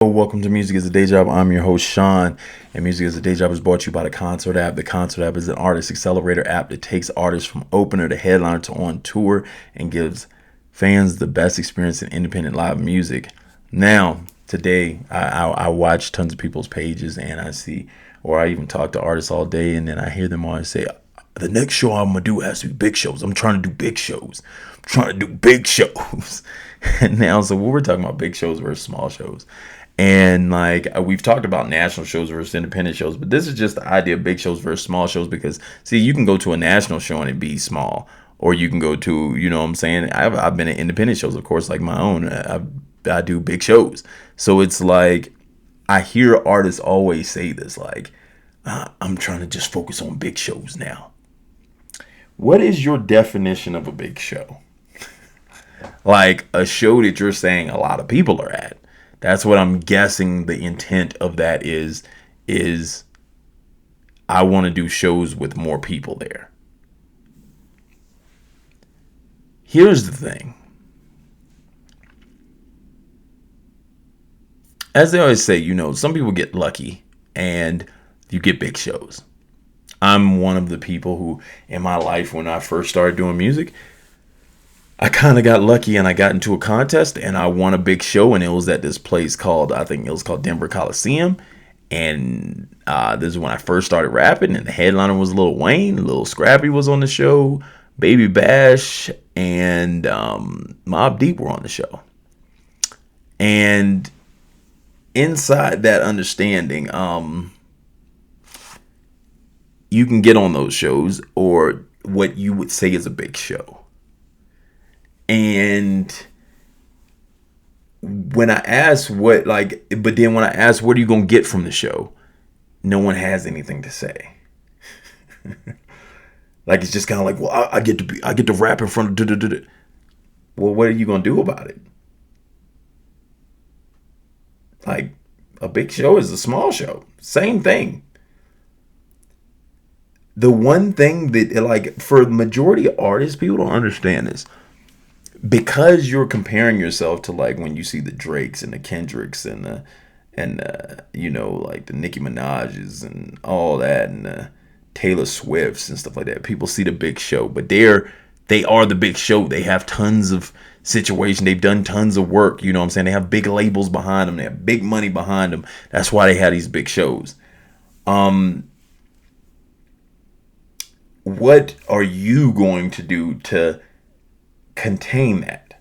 Welcome to Music is a Day Job. I'm your host, Sean, and Music is a Day Job is brought to you by the Concert app. The Concert app is an artist accelerator app that takes artists from opener to headliner to on tour and gives fans the best experience in independent live music. Now, today, I watch tons of people's pages and I see, or I even talk to artists all day, and then I hear them always say, the next show I'm going to do has to be big shows. I'm trying to do big shows. I'm trying to do big shows. And now, so we're talking about big shows versus small shows. And like we've talked about national shows versus independent shows, but this is just the idea of big shows versus small shows because see, you can go to a national show and it be small, or you can go to, you know what I'm saying? I've been at independent shows, of course, like my own. I do big shows. So it's like I hear artists always say this, like, I'm trying to just focus on big shows now. What is your definition of a big show? Like a show that you're saying a lot of people are at. That's what I'm guessing the intent of that is I want to do shows with more people there. Here's the thing. As they always say, some people get lucky and you get big shows. I'm one of the people who, in my life, when I first started doing music, I kind of got lucky and I got into a contest and I won a big show, and it was at this place called, I think it was called Denver Coliseum. And this is when I first started rapping, and the headliner was Lil Wayne. Lil Scrappy was on the show. Baby Bash and Mobb Deep were on the show. And inside that understanding, you can get on those shows, or what you would say is a big show. And when I ask but then when I ask what are you gonna get from the show, no one has anything to say. Like it's just kind of like, well, I get to rap in front of. Well, what are you gonna do about it? Like a big show is a small show, same thing. The one thing that, like, for the majority of artists, people don't understand this. Because you're comparing yourself to, like, when you see the Drakes and the Kendricks and like the Nicki Minaj's and all that, and the Taylor Swifts and stuff like that. People see the big show, but they are the big show. They have tons of situation. They've done tons of work. You know what I'm saying? They have big labels behind them. They have big money behind them. That's why they have these big shows. What are you going to do to contain that?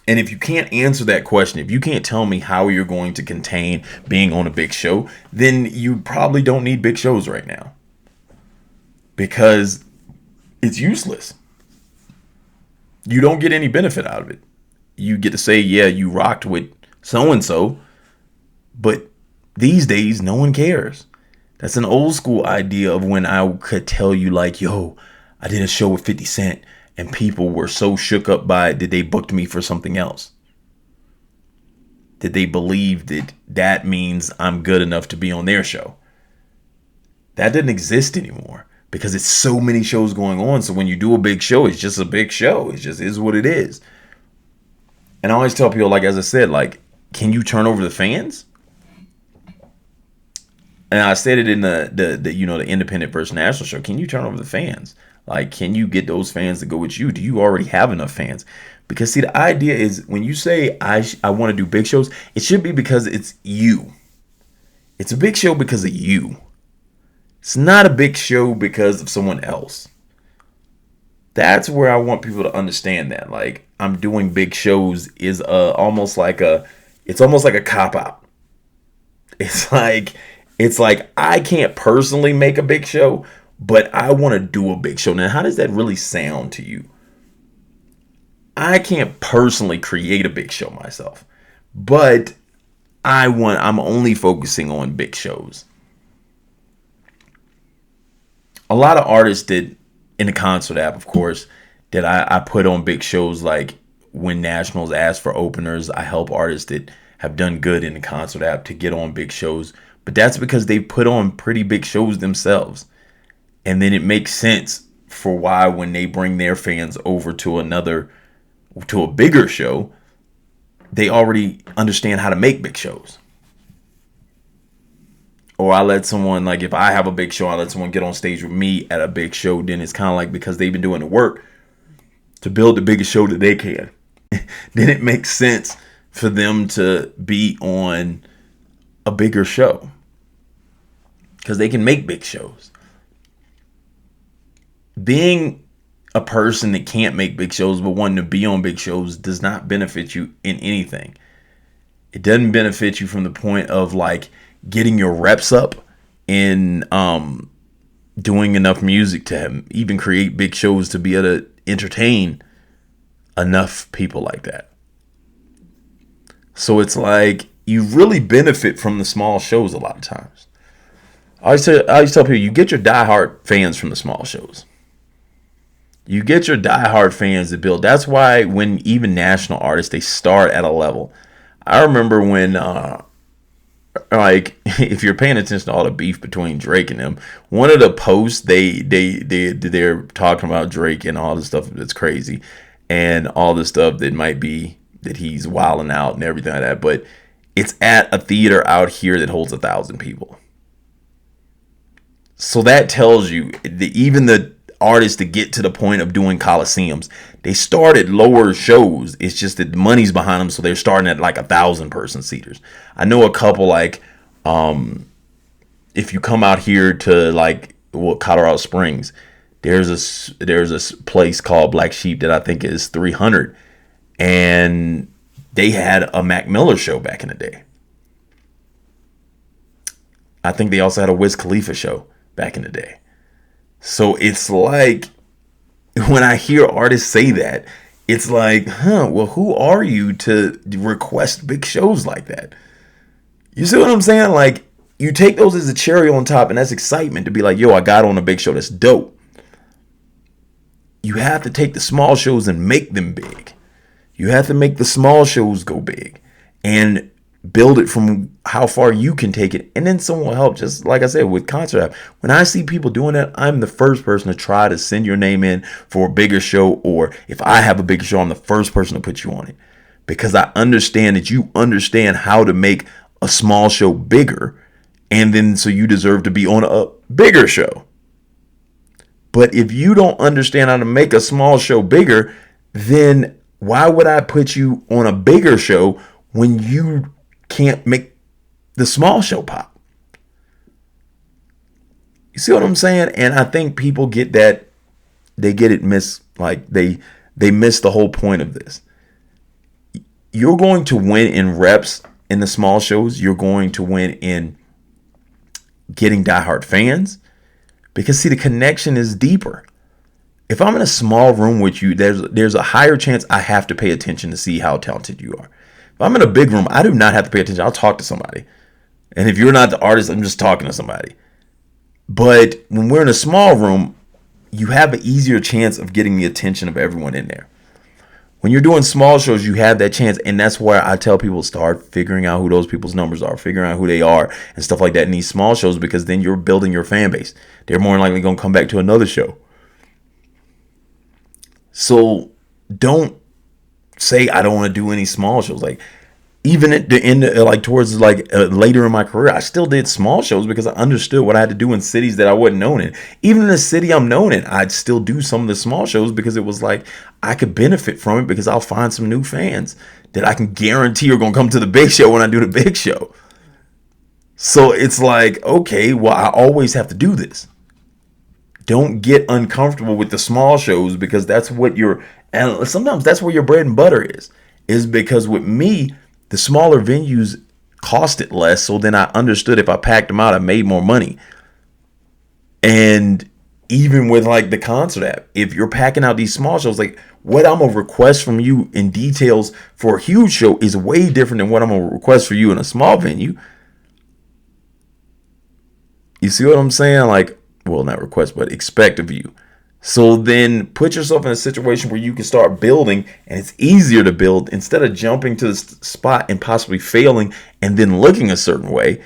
And if you can't answer that question, if you can't tell me how you're going to contain being on a big show, then you probably don't need big shows right now, because it's useless. You don't get any benefit out of it. You get to say, yeah, you rocked with so and so, but these days no one cares. That's an old school idea of when I could tell you, like, yo, I did a show with 50 Cent and people were so shook up by it that they booked me for something else. That they believe that means I'm good enough to be on their show. That doesn't exist anymore because it's so many shows going on. So when you do a big show, it's just a big show. It just is what it is. And I always tell people, like, as I said, like, can you turn over the fans? And I said it in the independent versus national show. Can you turn over the fans? Like, can you get those fans to go with you? Do you already have enough fans? Because, see, the idea is when you say I want to do big shows, it should be because it's you. It's a big show because of you. It's not a big show because of someone else. That's where I want people to understand that. Like, I'm doing big shows is almost like a cop out. It's like I can't personally make a big show, but I want to do a big show. Now, how does that really sound to you? I can't personally create a big show myself, but I'm only focusing on big shows. A lot of artists did in the Concert app, of course, that I put on big shows. Like when nationals ask for openers, I help artists that have done good in the Concert app to get on big shows. But that's because they put on pretty big shows themselves. And then it makes sense for why when they bring their fans over to a bigger show, they already understand how to make big shows. Or I let someone, like if I have a big show, I let someone get on stage with me at a big show. Then it's kind of like, because they've been doing the work to build the biggest show that they can, then it makes sense for them to be on a bigger show, because they can make big shows. Being a person that can't make big shows but wanting to be on big shows does not benefit you in anything. It doesn't benefit you from the point of like getting your reps up in doing enough music to even create big shows to be able to entertain enough people like that. So it's like you really benefit from the small shows a lot of times. I always tell people, you get your diehard fans from the small shows. You get your diehard fans to build. That's why when even national artists, they start at a level. I remember when, like, if you're paying attention to all the beef between Drake and them, one of the posts they're talking about Drake and all the stuff that's crazy, and all the stuff that might be that he's wilding out and everything like that. But it's at a theater out here that holds 1,000 people. So that tells you that even the artists to get to the point of doing coliseums, they started lower shows. It's just that the money's behind them, so they're starting at like 1,000 person seaters. I know a couple, like if you come out here to like Colorado Springs, there's a place called Black Sheep that I think is 300, and they had a Mac Miller show back in the day. I think they also had a Wiz Khalifa show back in the day. So it's like, when I hear artists say that, it's like, well, who are you to request big shows like that? You see what I'm saying? Like, you take those as a cherry on top, and that's excitement to be like, yo, I got on a big show. That's dope. You have to take the small shows and make them big. You have to make the small shows go big and build it from how far you can take it. And then someone will help. Just like I said, with Concert App, when I see people doing that, I'm the first person to try to send your name in for a bigger show. Or if I have a bigger show, I'm the first person to put you on it, because I understand that you understand how to make a small show bigger. And then so you deserve to be on a bigger show. But if you don't understand how to make a small show bigger, then why would I put you on a bigger show when you can't make the small show pop? You see what I'm saying? And I think people get that, they get it like they miss the whole point of this. You're going to win in reps in the small shows. You're going to win in getting diehard fans, because see, the connection is deeper. If I'm in a small room with you, there's a higher chance I have to pay attention to see how talented you are. If I'm in a big room, I do not have to pay attention. I'll talk to somebody. And if you're not the artist, I'm just talking to somebody. But when we're in a small room, you have an easier chance of getting the attention of everyone in there. When you're doing small shows, you have that chance. And that's where I tell people, start figuring out who those people's numbers are, figuring out who they are and stuff like that in these small shows, because then you're building your fan base. They're more likely going to come back to another show. So don't say I don't want to do any small shows. Like, even at the end, like towards like later in my career, I still did small shows because I understood what I had to do in cities that I wasn't known in. Even in the city I'm known in, I'd still do some of the small shows because it was like I could benefit from it, because I'll find some new fans that I can guarantee are going to come to the big show when I do the big show. So it's like, okay, well, I always have to do this. Don't get uncomfortable with the small shows, because that's what and sometimes that's where your bread and butter is because with me, the smaller venues costed less. So then I understood if I packed them out, I made more money. And even with like the Concert App, if you're packing out these small shows, like what I'm gonna request from you in details for a huge show is way different than what I'm gonna request for you in a small venue. You see what I'm saying? Like, well, not request, but expect of you. So then put yourself in a situation where you can start building, and it's easier to build instead of jumping to the spot and possibly failing and then looking a certain way.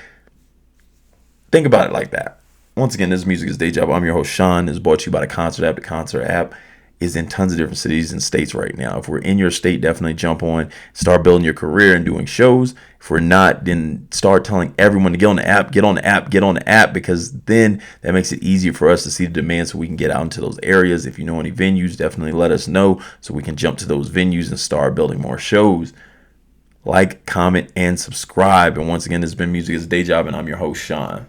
Think about it like that. Once again, this Music is Day Job. I'm your host, Sean. This is brought to you by the Concert App. The Concert App is in tons of different cities and states right now. If we're in your state, definitely jump on, start building your career and doing shows. If we're not, then start telling everyone to get on the app, get on the app, get on the app, because then that makes it easier for us to see the demand so we can get out into those areas. If you know any venues, definitely let us know so we can jump to those venues and start building more shows. Like, comment, and subscribe. And once again, this has been Music is a Day Job, and I'm your host, Sean.